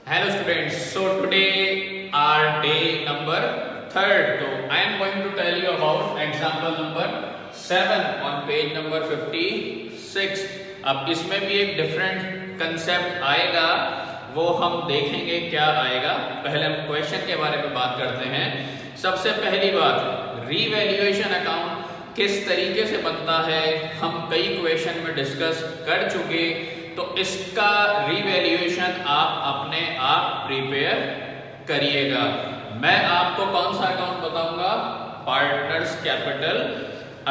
Hello students, so today our day number third. So I am going to tell you about example number 7 on page number 56. अब इसमें भी एक different concept आएगा, वो हम देखेंगे क्या आएगा। पहले हम क्वेश्चन के बारे में बात करते हैं। सबसे पहली बात, रीवैल्यूएशन अकाउंट किस तरीके से बनता है हम कई क्वेश्चन में डिस्कस कर चुके, तो इसका रीवैल्यूएशन आप अपने आप प्रिपेयर करिएगा। मैं आपको कौन सा अकाउंट बताऊंगा? Partners capital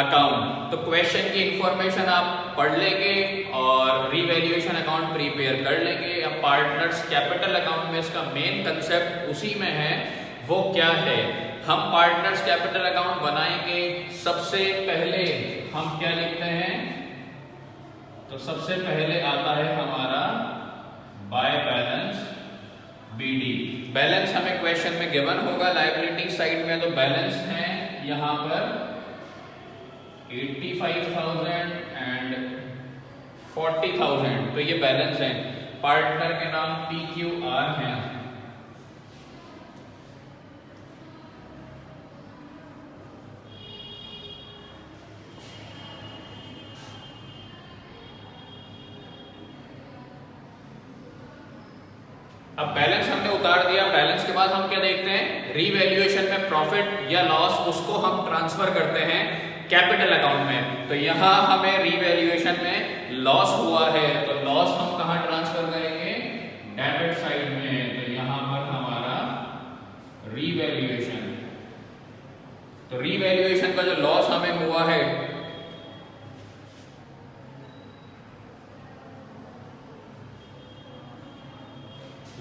account. तो क्वेश्चन की इंफॉर्मेशन आप पढ़ लेंगे और रीवैल्यूएशन अकाउंट प्रिपेयर कर लेंगे। अब पार्टनर्स कैपिटल अकाउंट में इसका मेन कंसेप्ट उसी में है, वो क्या है? हम पार्टनर्स कैपिटल अकाउंट बनाएंगे। सबसे पहले हम क्या लिखते हैं? तो सबसे पहले आता है हमारा बाय बैलेंस बीडी। बैलेंस हमें क्वेश्चन में गिवन होगा लायबिलिटी साइड में, तो बैलेंस है यहां पर 85,000 एंड 40,000। तो ये बैलेंस है। पार्टनर के नाम PQR है। अब बैलेंस हमने उतार दिया। बैलेंस के बाद हम क्या देखते हैं? रीवैल्यूएशन में प्रॉफिट या लॉस, उसको हम ट्रांसफर करते हैं कैपिटल अकाउंट में। तो यहां हमें रीवैल्यूएशन में लॉस हुआ है, तो लॉस हम कहां ट्रांसफर करेंगे? डेबिट साइड में। तो यहां पर हमारा रीवैल्यूएशन, तो रीवैल्यूएशन का जो लॉस हमें हुआ है,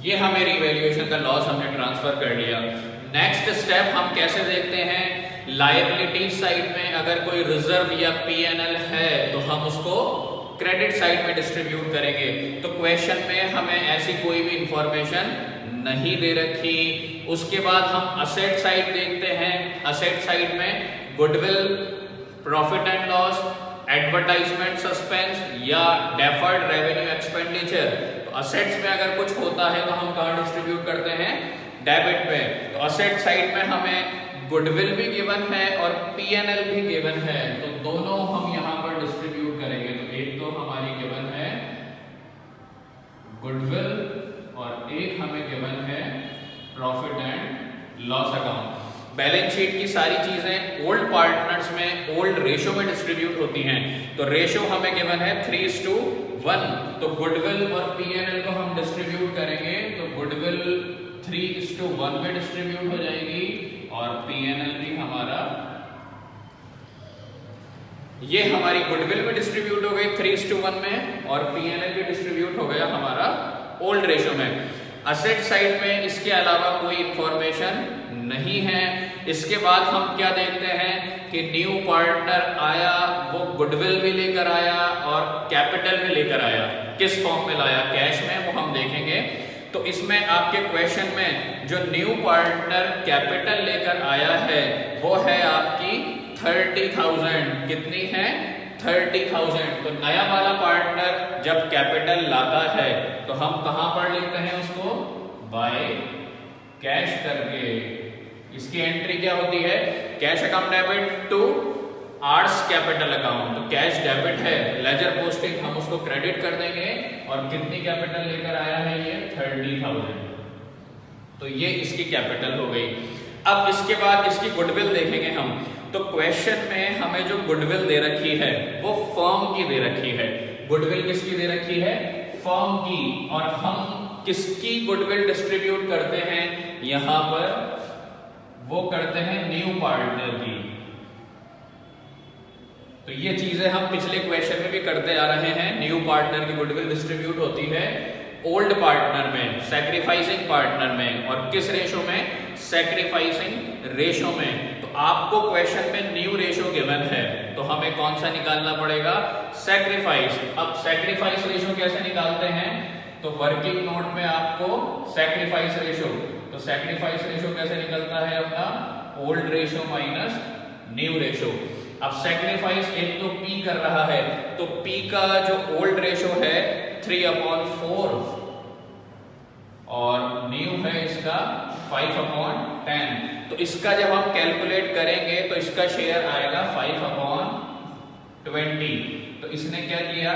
ये हमें रीवैल्यूएशन का लॉस हमने ट्रांसफर कर लिया। नेक्स्ट स्टेप हम कैसे देखते हैं? लायबिलिटी साइड में अगर कोई रिजर्व या पीएनएल है तो हम उसको क्रेडिट साइड में डिस्ट्रीब्यूट करेंगे। तो क्वेश्चन में हमें ऐसी कोई भी इंफॉर्मेशन नहीं दे रखी। उसके बाद हम असेट साइड देखते हैं। असेट साइड में goodwill, profit and loss, advertisement suspense या डेफर्ड रेवेन्यू एक्सपेंडिचर। तो असेट्स में अगर कुछ होता है तो हम कहां डिस्ट्रीब्यूट करते हैं? डेबिट पे। तो असेट साइड में हमें गुडविल भी गिवन है और पीएनएल भी गिवन है, तो दोनों हम यहां पर डिस्ट्रीब्यूट करेंगे। तो एक तो हमारी गिवन है गुडविल और एक हमें गिवन है profit and loss account. Balance sheet की सारी चीजें ओल्ड पार्टनर्स में ओल्ड रेशो में डिस्ट्रीब्यूट होती हैं। तो रेशो हमें गिवन है 3:1। तो गुडविल और पीएनएल को हम डिस्ट्रीब्यूट करेंगे, तो गुडविल 3:1 में डिस्ट्रीब्यूट हो जाएगी और पीएनएल भी हमारा, ये हमारी गुडविल में डिस्ट्रीब्यूट हो गई 3:1 में और पीएनएल भी डिस्ट्रीब्यूट हो गया हमारा ओल्ड रेशो में। असेट साइड में इसके अलावा कोई इंफॉर्मेशन नहीं है। इसके बाद हम क्या देखते हैं कि न्यू पार्टनर आया, वो गुडविल भी लेकर आया और कैपिटल भी लेकर आया। किस फॉर्म में लाया? कैश में, वो हम देखेंगे। तो इसमें आपके क्वेश्चन में जो न्यू पार्टनर कैपिटल लेकर आया है वो है आपकी 30,000। कितनी है? 30,000। तो नया वाला पार्टनर जब कैपिटल लाता है तो हम कहां पर लिखते हैं उसको? बाय कैश करके। इसकी एंट्री क्या होती है? Cash account debit to R's capital account. तो कैश डेबिट है, लेजर पोस्टिंग हम उसको क्रेडिट कर देंगे और कितनी कैपिटल लेकर आया है? ये 30,000। तो ये इसकी कैपिटल हो गई। अब इसके बाद इसकी गुडविल देखेंगे हम। तो क्वेश्चन में हमें जो गुडविल दे रखी है वो फर्म की दे रखी है। गुडविल किसकी दे रखी है? फर्म की। और हम किसकी गुडविल डिस्ट्रीब्यूट करते हैं यहां पर? वो करते हैं न्यू पार्टनर की। तो ये चीजें हम पिछले क्वेश्चन में भी करते आ रहे हैं। न्यू पार्टनर की गुडविल डिस्ट्रीब्यूट होती है ओल्ड पार्टनर में, सैक्रिफाइसिंग पार्टनर में। और किस रेशो में? सैक्रिफाइसिंग रेशो में। तो आपको क्वेश्चन में न्यू रेशो गिवन है, तो हमें कौन सा निकालना पड़ेगा? सैक्रिफाइस। अब सैक्रिफाइस रेशो कैसे निकालते हैं? तो वर्किंग नोट में आपको सैक्रिफाइस रेशो, तो सैक्रिफाइस रेशो कैसे निकलता है अपना? Old ratio minus new ratio. अब सैक्रिफाइस एक तो P कर रहा है, तो P का जो ओल्ड रेशो है 3/4 और न्यू है इसका 5/10। तो इसका जब हम कैलकुलेट करेंगे तो इसका शेयर आएगा 5/20। तो इसने क्या किया,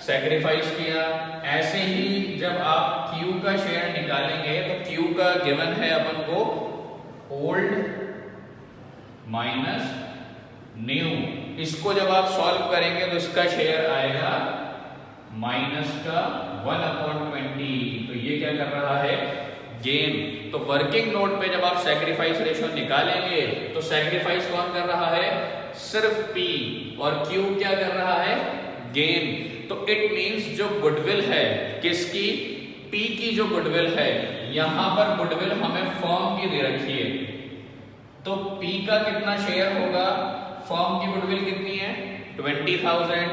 सैक्रिफाइस किया। ऐसे ही जब आप Q का शेयर निकालेंगे तो Q का गिवन है अपन को ओल्ड माइनस न्यू। इसको जब आप सॉल्व करेंगे तो इसका शेयर आएगा माइनस का 1/20। तो ये क्या कर रहा है, गेन। तो वर्किंग नोट पे जब आप सैक्रिफाइस रेशियो निकालेंगे तो सैक्रिफाइस कौन कर रहा है, सिर्फ P, और Q क्या कर रहा है, गेन। तो इट मींस जो गुडविल है किसकी, P की जो गुडविल है, यहां पर गुडविल हमें फर्म की दे रखी है। तो P का कितना शेयर होगा, फर्म की गुडविल कितनी है 20,000,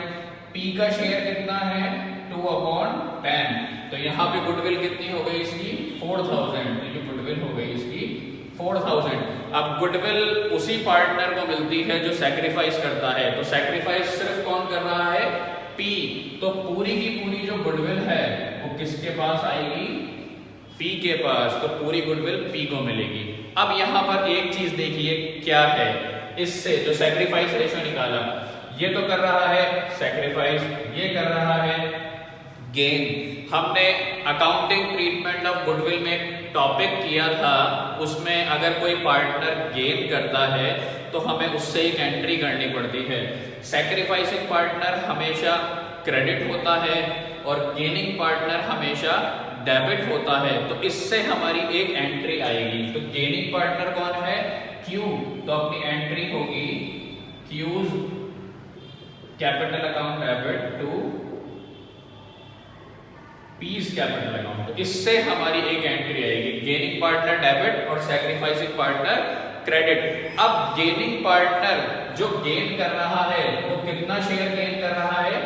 P का शेयर कितना है 2/10। तो यहाँ पे गुडविल कितनी हो गई इसकी 4,000। तो ये गुडविल हो गई इसकी 4,000। अब गुडविल उसी पार्टनर को मिलती है जो सैक्रिफाइस करता है। तो सैक्रिफाइस सिर्फ कौन कर रहा है, P। तो पूरी की पूरी जो गुडविल है वो किसके पास आएगी, P के पास। तो पूरी गुडविल P को मिलेगी। अब यहाँ पर एक चीज देखिए क्या है, इससे जो सैक्रिफाइस रेशियो निकाला, ये तो कर रहा है सैक्रिफाइस, ये कर रहा है गेन। हमने अकाउंटिंग ट्रीटमेंट ऑफ गुडविल में एक टॉपिक किया था, उसमें अगर कोई पार्टनर गेन करता है तो हमें उससे एक एंट्री करनी पड़ती है। सैक्रिफाइसिंग पार्टनर हमेशा क्रेडिट होता है और गेनिंग पार्टनर हमेशा डेबिट होता है। तो इससे हमारी एक एंट्री आएगी। तो गेनिंग पार्टनर कौन है, Q। तो अपनी एंट्री होगी Q's capital account debit to P's capital account. तो इससे हमारी एक एंट्री आएगी, गेनिंग पार्टनर डेबिट और सैक्रिफाइसिंग पार्टनर क्रेडिट। अब गेनिंग पार्टनर जो गेन कर रहा है वो कितना शेयर गेन कर रहा है,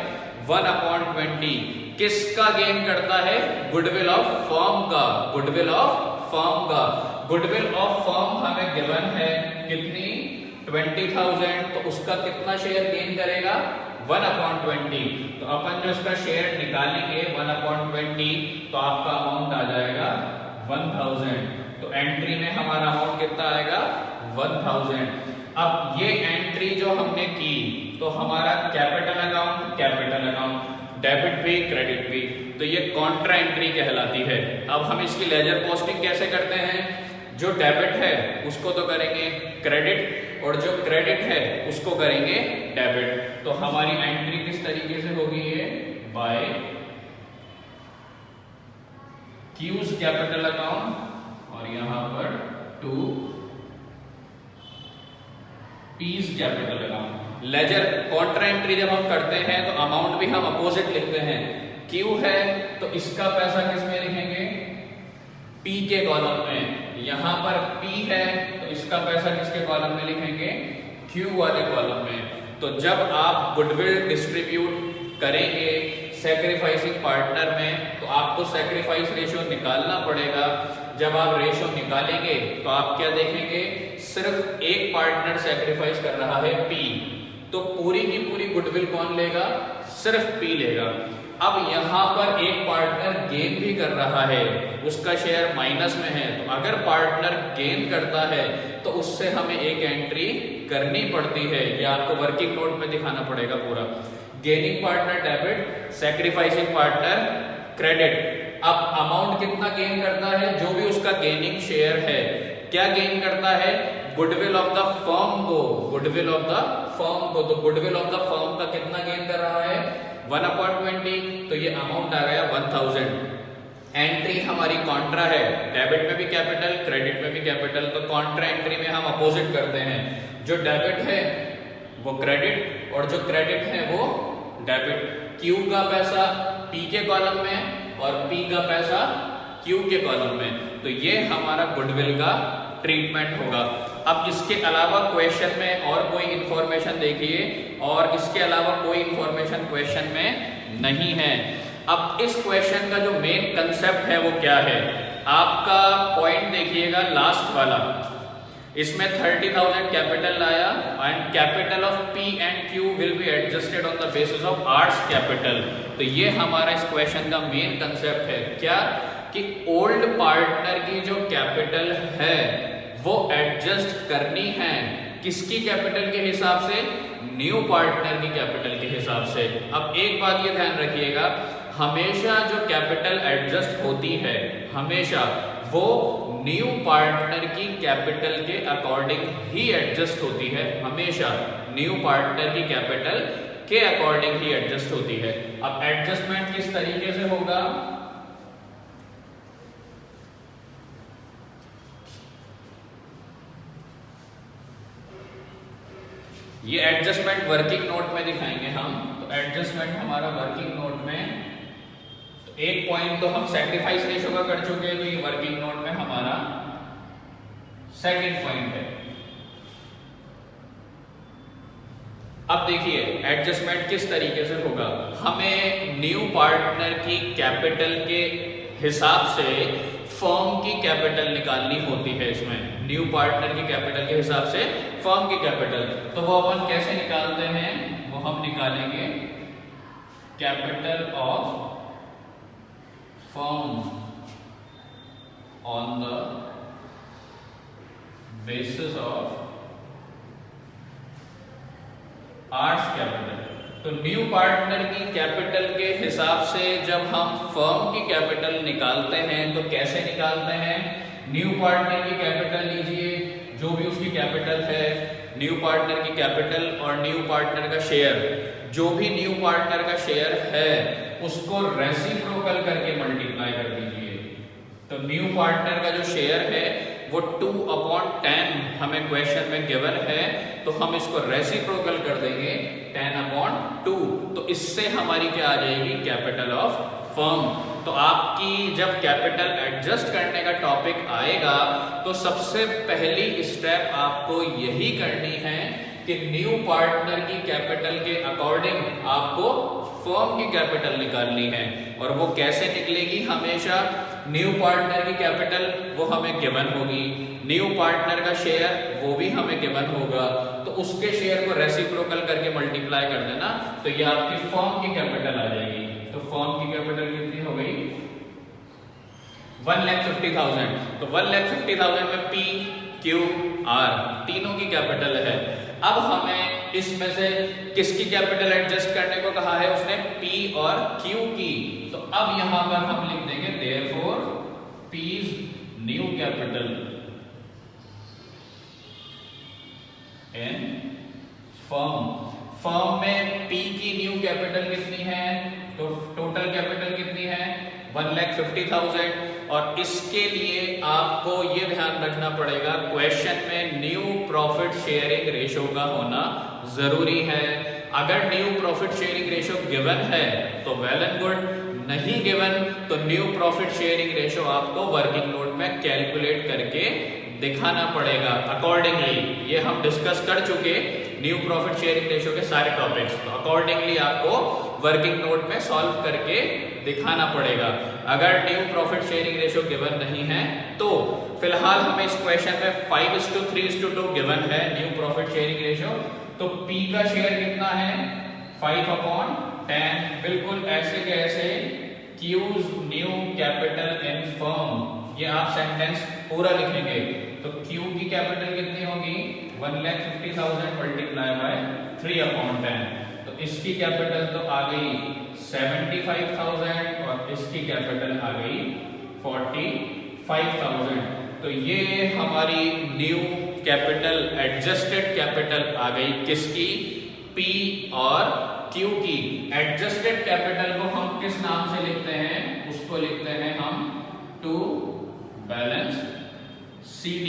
1/20। किसका गेन करता है, गुडविल ऑफ फर्म का, गुडविल ऑफ फर्म का। गुडविल ऑफ फर्म हमें गिवन है कितनी 20,000। तो उसका कितना शेयर गेन करेगा 1/20। तो अपन जो इसका शेयर निकालेंगे 1/20 तो आपका अमाउंट आ जाएगा 1,000। तो एंट्री में हमारा अमाउंट कितना आएगा 1,000। अब ये एंट्री जो हमने की तो हमारा कैपिटल अकाउंट डेबिट भी क्रेडिट भी, तो ये कॉन्ट्रा एंट्री कहलाती है। अब हम इसकी लेजर पोस्टिंग कैसे करते हैं, जो डेबिट है उसको तो करेंगे क्रेडिट और जो क्रेडिट है उसको करेंगे डेबिट। तो हमारी एंट्री किस तरीके से होगी, ये बाय Q's कैपिटल अकाउंट और यहां पर to P's capital account. Ledger contra entry जब हम करते हैं तो अमाउंट भी हम अपोजिट लिखते हैं। Q है तो इसका पैसा किस में लिखेंगे, P के कॉलम में। यहां पर P है तो इसका पैसा किसके कॉलम में लिखेंगे, Q वाले कॉलम में। तो जब आप गुडविल डिस्ट्रीब्यूट करेंगे सैक्रिफाइसिंग पार्टनर में तो आपको सैक्रिफाइस रेशियो निकालना पड़ेगा। जब आप रेशियो निकालेंगे तो आप क्या देखेंगे, सिर्फ एक पार्टनर सैक्रिफाइस कर रहा है P। तो पूरी की पूरी गुडविल कौन लेगा, सिर्फ P लेगा। अब यहां पर एक पार्टनर गेन भी कर रहा है, उसका शेयर माइनस में है। तो अगर पार्टनर गेन करता है तो उससे हमें एक एंट्री करनी पड़ती है। ये आपको वर्किंग नोट में दिखाना पड़ेगा पूरा। Gaining partner debit, sacrificing partner credit. अब अमाउंट कितना गेन करता है, जो भी उसका गेनिंग शेयर है क्या गेन करता है, गुडविल ऑफ द फर्म को, गुडविल ऑफ द फर्म को। तो गुडविल ऑफ द फर्म का कितना गेन कर रहा है 1/20। तो ये अमाउंट आ गया 1,000। एंट्री हमारी कॉन्ट्रा है, डेबिट में भी कैपिटल क्रेडिट में भी कैपिटल। तो कॉन्ट्रा एंट्री में हम अपोजिट करते हैं, जो डेबिट है वो क्रेडिट और जो क्रेडिट है वो डेबिट। Q का पैसा P के कॉलम में और P का पैसा Q के कॉलम में। तो ये हमारा गुडविल का ट्रीटमेंट होगा। अब इसके अलावा क्वेश्चन में और कोई इंफॉर्मेशन देखिए, और इसके अलावा कोई इंफॉर्मेशन क्वेश्चन में नहीं है। अब इस क्वेश्चन का जो मेन कंसेप्ट है वो क्या है, आपका पॉइंट देखिएगा लास्ट वाला। इसमें 30,000 कैपिटल लाया and capital of P and Q will be adjusted on the basis of R's capital. तो ये हमारा इस क्वेश्चन का मेन कंसेप्ट है। क्या कि ओल्ड पार्टनर की जो कैपिटल है वो एडजस्ट करनी है किसकी कैपिटल के हिसाब से, न्यू पार्टनर की कैपिटल के हिसाब से। अब एक बात ये ध्यान रखिएगा, हमेशा जो कैपिटल एडजस्ट होती है हमेशा वो न्यू पार्टनर की कैपिटल के अकॉर्डिंग ही एडजस्ट होती है, हमेशा न्यू पार्टनर की कैपिटल के अकॉर्डिंग ही एडजस्ट होती है। अब एडजस्टमेंट किस तरीके से होगा, ये एडजस्टमेंट वर्किंग नोट में दिखाएंगे हम। तो एडजस्टमेंट हमारा वर्किंग नोट में, तो एक पॉइंट तो हम सैक्रिफाइस रेशो का कर चुके हैं, तो ये वर्किंग नोट में हमारा सेकंड पॉइंट है। अब देखिए एडजस्टमेंट किस तरीके से होगा, हमें न्यू पार्टनर की कैपिटल के हिसाब से फर्म की कैपिटल निकालनी होती है। इसमें न्यू पार्टनर की कैपिटल के हिसाब से फर्म की कैपिटल, तो वो अपन कैसे निकालते हैं, वो हम निकालेंगे capital of firm on the basis of arts capital. तो न्यू पार्टनर की कैपिटल के हिसाब से जब हम फर्म की कैपिटल निकालते हैं तो कैसे निकालते हैं, न्यू पार्टनर की कैपिटल लीजिए, जो भी उसकी कैपिटल है, न्यू पार्टनर की कैपिटल और न्यू पार्टनर का शेयर, जो भी न्यू पार्टनर का शेयर है उसको रेसिप्रोकल करके मल्टीप्लाई कर दीजिए। तो न्यू पार्टनर का जो शेयर है वो 2/10 हमें क्वेश्चन में गिवन है, तो हम इसको रेसिप्रोकल कर देंगे 10/2। तो इससे हमारी क्या आ जाएगी, कैपिटल ऑफ फर्म। तो आपकी जब कैपिटल एडजस्ट करने का टॉपिक आएगा तो सबसे पहली स्टेप आपको यही करनी है कि न्यू पार्टनर की कैपिटल के अकॉर्डिंग आपको फर्म की कैपिटल निकालनी है। और वो कैसे निकलेगी, हमेशा न्यू पार्टनर की कैपिटल वो हमें गिवन होगी, न्यू पार्टनर का शेयर वो भी हमें गिवन होगा, तो उसके शेयर को रेसिप्रोकल करके मल्टीप्लाई कर देना, तो ये आपकी फर्म की कैपिटल आ जाएगी। तो फर्म की कैपिटल कितनी हो गई, 1,50,000। तो 1,50,000 में P, Q, R तीनों की कैपिटल है। अब हमें इसमें से किसकी कैपिटल एडजस्ट करने को कहा है, उसने P और Q की। तो अब यहां पर हम लिख देंगे therefore P's new capital in firm. Firm में P की न्यू कैपिटल कितनी है, तो टोटल कैपिटल कितनी है, 1,50,000। और इसके लिए आपको ये ध्यान रखना पड़ेगा, क्वेश्चन में न्यू प्रॉफिट शेयरिंग रेशो का होना जरूरी है। अगर new profit sharing ratio given है तो वेल एंड गुड, नहीं गिवन तो न्यू प्रॉफिट शेयरिंग रेशो आपको वर्किंग नोट में कैलकुलेट करके दिखाना पड़ेगा अकॉर्डिंगली। ये हम डिस्कस कर चुके न्यू प्रॉफिट शेयरिंग रेशो के सारे टॉपिक्स, तो अकॉर्डिंगली आपको वर्किंग नोट में सॉल्व करके दिखाना पड़ेगा। अगर new profit sharing ratio given नहीं है तो फिलहाल हमें इस क्वेश्चन में 5:3:2 गिवन है न्यू प्रॉफिट शेयरिंग रेशो। तो P का शेयर कितना है, 5/10। बिल्कुल ऐसे के ऐसे Q's new capital in firm, ये आप सेंटेंस पूरा लिखेंगे। तो Q की कैपिटल कितनी होगी, 1,50,000 मल्टीप्लाई बाय 3/10। तो इसकी कैपिटल तो आ गई 75,000 और इसकी कैपिटल आ गई 45,000। तो ये हमारी न्यू कैपिटल, एडजस्टेड कैपिटल आ गई किसकी, P और Q की। एडजस्टेड कैपिटल को हम किस नाम से लिखते हैं, उसको लिखते हैं हम टू बैलेंस CD।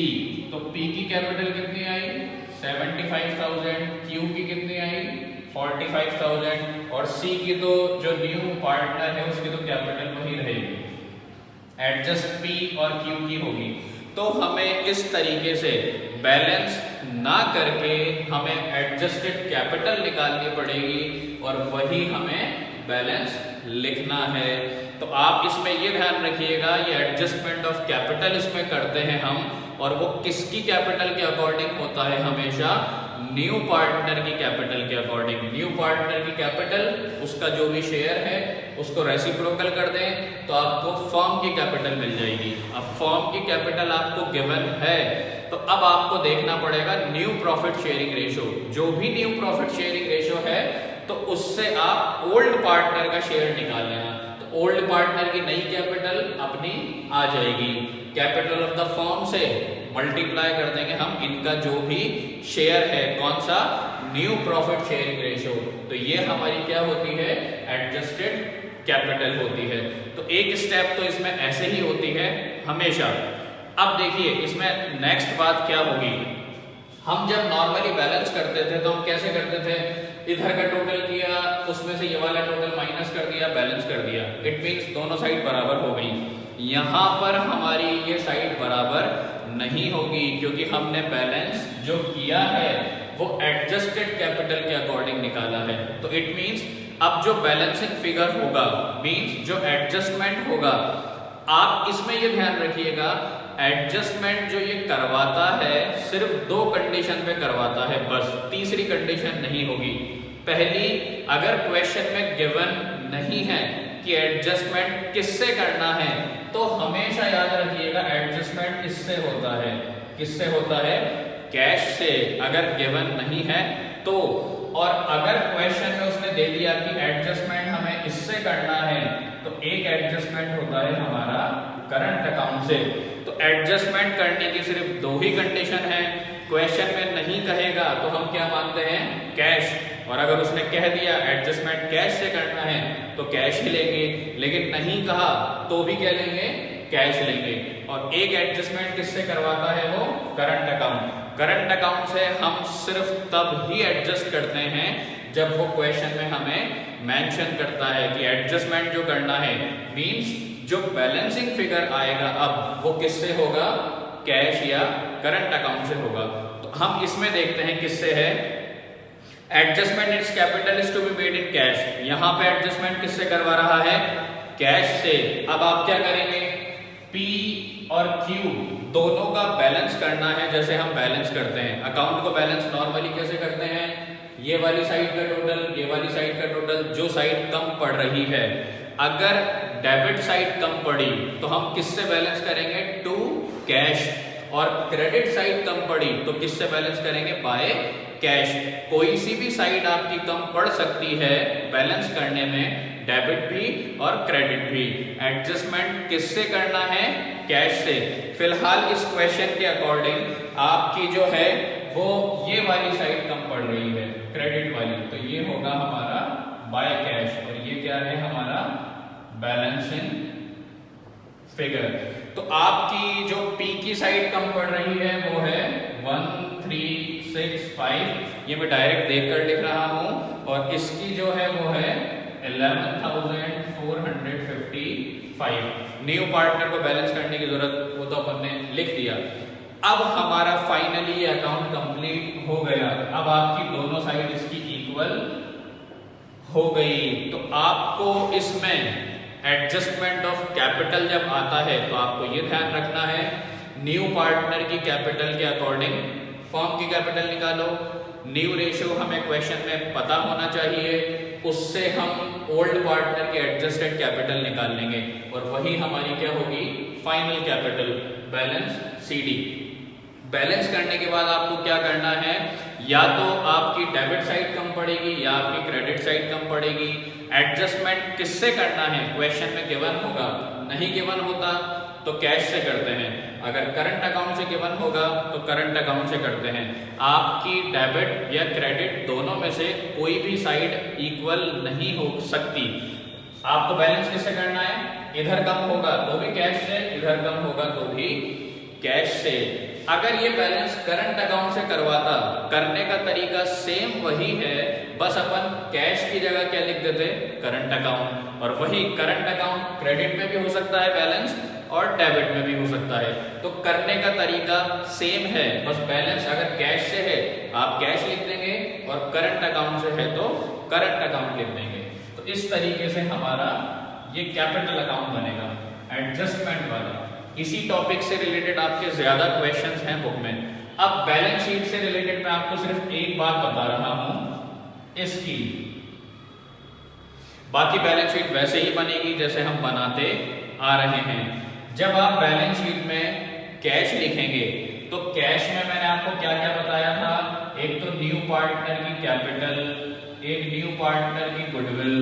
तो P की कैपिटल कितनी आई, 75,000, Q की कितनी आई, 45,000 और C की तो जो न्यू पार्टनर है उसकी तो कैपिटल वही रहेगी, एडजस्ट P और Q की होगी। तो हमें इस तरीके से बैलेंस ना करके हमें एडजस्टेड कैपिटल निकालनी पड़ेगी और वही हमें बैलेंस लिखना है। तो आप इसमें ये ध्यान रखिएगा, ये एडजस्टमेंट ऑफ कैपिटल इसमें करते हैं हम, और वो किसकी कैपिटल के अकॉर्डिंग होता है हमेशा, न्यू पार्टनर की कैपिटल के अकॉर्डिंग। न्यू पार्टनर की कैपिटल, उसका जो भी शेयर है उसको रेसिप्रोकल कर दें तो आपको फर्म की कैपिटल मिल जाएगी। अब फर्म की कैपिटल आपको गिवन है, तो अब आपको देखना पड़ेगा न्यू प्रॉफिट शेयरिंग रेशो। जो भी न्यू प्रॉफिट शेयरिंग रेशो है तो उससे आप ओल्ड पार्टनर का शेयर निकाल लेना। तो ओल्ड पार्टनर की नई कैपिटल अपनी आ जाएगी, कैपिटल ऑफ द फर्म से मल्टीप्लाई कर देंगे हम इनका जो भी शेयर है, कौन सा, न्यू प्रॉफिट शेयरिंग रेशो। तो ये हमारी क्या होती है, एडजस्टेड कैपिटल होती है। तो एक स्टेप तो इसमें ऐसे ही होती है हमेशा। अब देखिए इसमें नेक्स्ट बात क्या होगी, हम जब नॉर्मली बैलेंस करते थे तो हम कैसे करते थे, इधर का टोटल किया, उसमें से ये वाला टोटल माइनस कर दिया, बैलेंस कर दिया। इट मींस दोनों साइड बराबर हो गई। यहाँ पर हमारी ये साइड बराबर नहीं होगी, क्योंकि हमने बैलेंस जो किया है वो एडजस्टेड कैपिटल के अकॉर्डिंग निकाला है। तो इट मींस अब जो बैलेंसिंग फिगर होगा, मींस जो एडजस्टमेंट होगा, आप इसमें ये ध्यान रखिएगा, एडजस्टमेंट जो ये करवाता है सिर्फ दो कंडीशन पे करवाता है बस, तीसरी कंडीशन नहीं होगी। पहली, अगर क्वेश्चन में गिवन नहीं है कि एडजस्टमेंट किससे करना है, तो हमेशा याद रखिएगा एडजस्टमेंट किससे होता है, किससे होता है, कैश से, अगर गिवन नहीं है तो। और अगर क्वेश्चन में उसने दे दिया कि एडजस्टमेंट हमें इससे करना है, तो एक एडजस्टमेंट होता है हमारा करंट अकाउंट से। तो एडजस्टमेंट करने की सिर्फ दो ही कंडीशन है, क्वेश्चन में नहीं कहेगा तो हम क्या मानते हैं, कैश, और अगर उसने कह दिया एडजस्टमेंट कैश से करना है तो कैश ही लेंगे, लेकिन नहीं कहा तो भी क्या लेंगे, कैश लेंगे। और एक एडजस्टमेंट किससे करवाता है वो, करंट अकाउंट। करंट अकाउंट से हम सिर्फ तब ही एडजस्ट करते हैं जब वो क्वेश्चन में हमें मेंशन करता है कि एडजस्टमेंट जो करना है, मींस जो बैलेंसिंग फिगर आएगा अब वो किससे होगा, कैश या करंट अकाउंट से होगा। तो हम इसमें देखते हैं किससे है, adjustment its capital is to be made in cash. यहां पे एडजस्टमेंट किससे करवा रहा है, कैश से। अब आप क्या करेंगे, P और Q दोनों का बैलेंस करना है, जैसे हम बैलेंस करते हैं अकाउंट को। बैलेंस नॉर्मली कैसे करते हैं, ये वाली साइड का टोटल, ये वाली साइड का टोटल, जो साइड कम पड़ रही है, अगर डेबिट साइड कम पड़ी तो हम किससे बैलेंस करेंगे, टू कैश। और क्रेडिट साइड कम पड़ी तो किससे बैलेंस करेंगे, बाय कैश। कोई सी भी साइड आपकी कम पड़ सकती है बैलेंस करने में, डेबिट भी और क्रेडिट भी। एडजस्टमेंट किससे करना है, कैश से। फिलहाल इस क्वेश्चन के अकॉर्डिंग आपकी जो है वो ये वाली साइड कम पड़ रही है, क्रेडिट वाली, तो ये होगा हमारा बाय कैश, और ये क्या है हमारा बैलेंसिंग फिगर। तो आपकी जो P की साइड कम पड़ रही है वो है 1365, ये मैं डायरेक्ट देखकर लिख रहा हूं, और इसकी जो है वो है 11,455। न्यू पार्टनर को बैलेंस करने की जरूरत, वो तो अपन ने लिख दिया। अब हमारा फाइनली ये अकाउंट कंप्लीट हो गया। अब आपकी दोनों साइड इसकी इक्वल हो गई। तो आपको इसमें एडजस्टमेंट ऑफ कैपिटल जब आता है तो आपको ये ध्यान रखना है, न्यू पार्टनर की कैपिटल के अकॉर्डिंग फर्म की कैपिटल निकालो। न्यू रेशियो हमें क्वेश्चन में पता होना चाहिए, उससे हम ओल्ड पार्टनर की एडजस्टेड कैपिटल निकाल लेंगे, और वही हमारी क्या होगी, final capital, balance CD। Balance करने के बाद आपको क्या करना है, या तो आपकी डेबिट साइड कम पड़ेगी या आपकी क्रेडिट साइड कम पड़ेगी। एडजस्टमेंट किससे करना है, क्वेश्चन में गिवन होगा, नहीं गिवन होता तो कैश से करते हैं, अगर करंट अकाउंट से गिवन होगा तो करंट अकाउंट से करते हैं। आपकी डेबिट या क्रेडिट दोनों में से कोई भी साइड इक्वल नहीं हो सकती। आपको बैलेंस किससे करना है, इधर कम होगा तो भी कैश से, इधर कम होगा तो भी कैश से। अगर ये बैलेंस करंट अकाउंट से करवाता, करने का तरीका सेम वही है, बस अपन कैश की जगह क्या लिख देते, करंट अकाउंट। और वही करंट अकाउंट क्रेडिट में भी हो सकता है बैलेंस, और डेबिट में भी हो सकता है। तो करने का तरीका सेम है, बस बैलेंस अगर कैश से है आप कैश लिख देंगे, और करंट अकाउंट से है तो करंट अकाउंट लिख देंगे। तो इस तरीके से हमारा ये कैपिटल अकाउंट बनेगा, एडजस्टमेंट वाला। इसी टॉपिक से रिलेटेड आपके ज्यादा क्वेश्चंस हैं बुक में। अब बैलेंस शीट से रिलेटेड मैं आपको सिर्फ एक बात बता रहा हूं इसकी, बाकी बैलेंस शीट वैसे ही बनेगी जैसे हम बनाते आ रहे हैं। जब आप बैलेंस शीट में कैश लिखेंगे तो कैश में मैंने आपको क्या क्या बताया था, एक तो न्यू पार्टनर की कैपिटल, एक न्यू पार्टनर की गुडविल,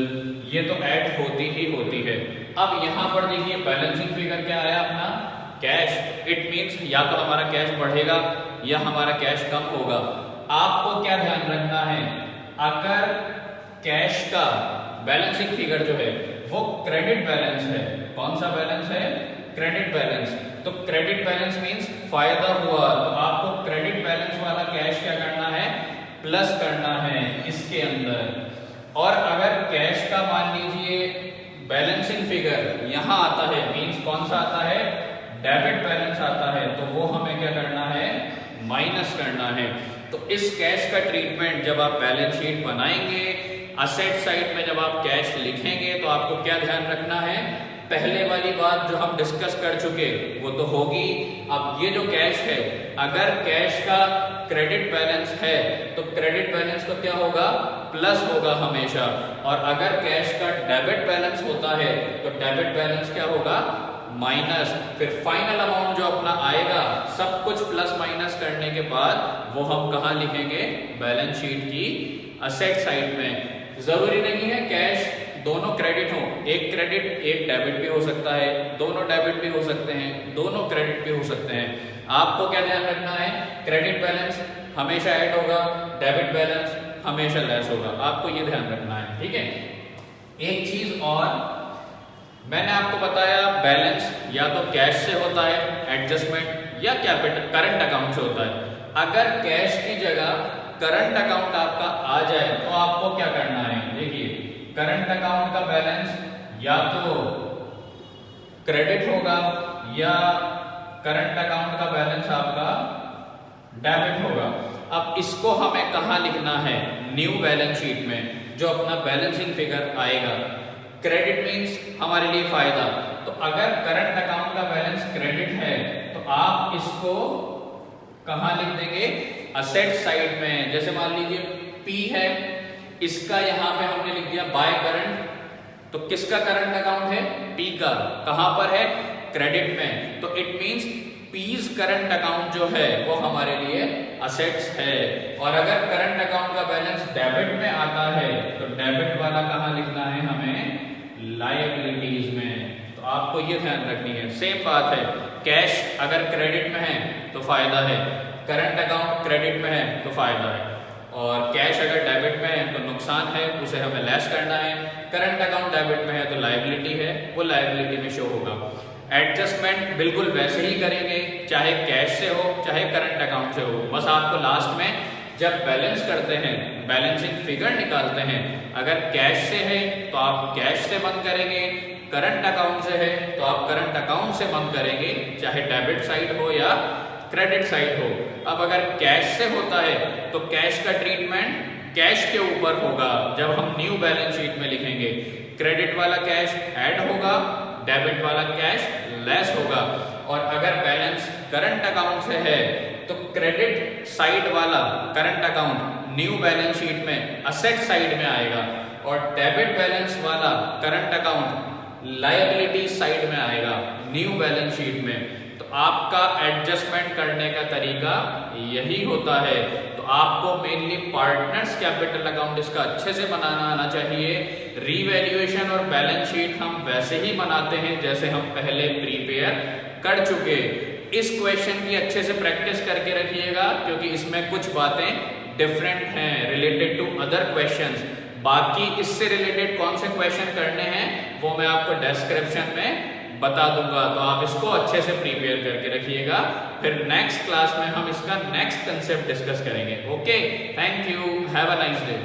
ये तो ऐड होती ही होती है। अब यहां पर देखिए बैलेंसिंग फिगर क्या आया अपना, कैश। इट मींस या तो हमारा कैश बढ़ेगा या हमारा कैश कम होगा। आपको क्या ध्यान रखना है, अगर कैश का बैलेंसिंग फिगर जो है वो क्रेडिट बैलेंस है, कौन सा बैलेंस है, क्रेडिट बैलेंस, तो क्रेडिट बैलेंस मींस फायदा हुआ, तो आपको क्रेडिट बैलेंस वाला कैश क्या करना है, प्लस करना है इसके अंदर। और अगर कैश का मान लीजिए बैलेंसिंग फिगर यहां आता है, मींस कौन सा आता है, डेबिट बैलेंस आता है, तो वो हमें क्या करना है, माइनस करना है। तो इस कैश का ट्रीटमेंट जब आप बैलेंस शीट बनाएंगे, असेट साइड में जब आप कैश लिखेंगे तो आपको क्या ध्यान रखना है, पहले वाली बात जो हम डिस्कस कर चुके वो तो होगी। अब ये जो कैश है, अगर कैश का क्रेडिट बैलेंस है तो क्रेडिट बैलेंस तो क्या होगा, प्लस होगा हमेशा। और अगर कैश का डेबिट बैलेंस होता है तो डेबिट बैलेंस क्या होगा, माइनस। फिर फाइनल अमाउंट जो अपना आएगा सब कुछ प्लस माइनस करने के बाद वो हम कहाँ लिखेंगे, बैलेंस शीट की असेट साइड में। जरूरी नहीं है कैश दोनों क्रेडिट हो, एक क्रेडिट एक डेबिट भी हो सकता है, दोनों डेबिट भी हो सकते हैं, दोनों क्रेडिट भी हो सकते हैं। आपको क्या ध्यान रखना है, क्रेडिट बैलेंस हमेशा ऐड होगा, डेबिट बैलेंस हमेशा लेस होगा, आपको ये ध्यान रखना है, ठीक है। एक चीज और मैंने आपको बताया, बैलेंस या तो कैश से होता है एडजस्टमेंट या कैपिटल करंट अकाउंट से होता है। अगर कैश की जगह करंट अकाउंट आपका आ जाए तो आपको क्या करना है, देखिए करंट अकाउंट का बैलेंस या तो क्रेडिट होगा या करंट अकाउंट का बैलेंस आपका डेबिट होगा। अब इसको हमें कहाँ लिखना है, न्यू बैलेंस शीट में जो अपना बैलेंसिंग फिगर आएगा। क्रेडिट मींस हमारे लिए फायदा, तो अगर करंट अकाउंट का बैलेंस क्रेडिट है तो आप इसको कहाँ लिख देंगे, असेट साइड में। जैसे मान लीजिए P है, इसका यहां पे हमने लिख दिया बाय करंट, तो किसका करंट अकाउंट है, P का, कहां पर है, क्रेडिट में। तो it means P's current account जो है वो हमारे लिए असेट्स है। और अगर करंट अकाउंट का बैलेंस डेबिट में आता है तो डेबिट वाला कहां लिखना है हमें, लायबिलिटीज में। तो आपको ये ध्यान रखनी है। सेम बात है, कैश अगर क्रेडिट में है तो फायदा है, करंट अकाउंट क्रेडिट में है तो फायदा है, और कैश अगर डेबिट में है तो नुकसान है, उसे हमें लेस करना है। करंट अकाउंट डेबिट में है तो लायबिलिटी है, वो लायबिलिटी में शो होगा। एडजस्टमेंट बिल्कुल वैसे ही करेंगे, चाहे कैश से हो चाहे करंट अकाउंट से हो। बस आपको लास्ट में जब बैलेंस करते हैं, बैलेंसिंग फिगर निकालते हैं, अगर कैश से है तो आप कैश से बंद करेंगे, करंट अकाउंट से है तो आप करंट अकाउंट से बंद करेंगे, चाहे डेबिट साइड हो या क्रेडिट साइड हो। अब अगर कैश से होता है तो कैश का ट्रीटमेंट कैश के ऊपर होगा जब हम न्यू बैलेंस शीट में लिखेंगे। क्रेडिट वाला कैश ऐड होगा, डेबिट वाला कैश लेस होगा। और अगर बैलेंस करंट अकाउंट से है तो क्रेडिट साइड वाला current account new balance sheet में असेट साइड में आएगा, और डेबिट बैलेंस वाला करंट अकाउंट लायबिलिटी साइड में आएगा न्यू बैलेंस शीट में। तो आपका एडजस्टमेंट करने का तरीका यही होता है। तो आपको मेनली पार्टनर्स कैपिटल अकाउंट इसका अच्छे से बनाना आना चाहिए। रीवैल्यूएशन और बैलेंस शीट हम वैसे ही बनाते हैं जैसे हम पहले प्रीपेयर कर चुके। इस क्वेश्चन की अच्छे से प्रैक्टिस करके रखिएगा क्योंकि इसमें कुछ बातें डिफरेंट हैं रिलेटेड टू अदर क्वेश्चंस। बाकी इससे रिलेटेड कौन से क्वेश्चन करने हैं वो मैं आपको डिस्क्रिप्शन में बता दूंगा, तो आप इसको अच्छे से प्रिपेयर करके रखिएगा। फिर नेक्स्ट क्लास में हम इसका नेक्स्ट कंसेप्ट डिस्कस करेंगे। Okay, thank you, have a nice day.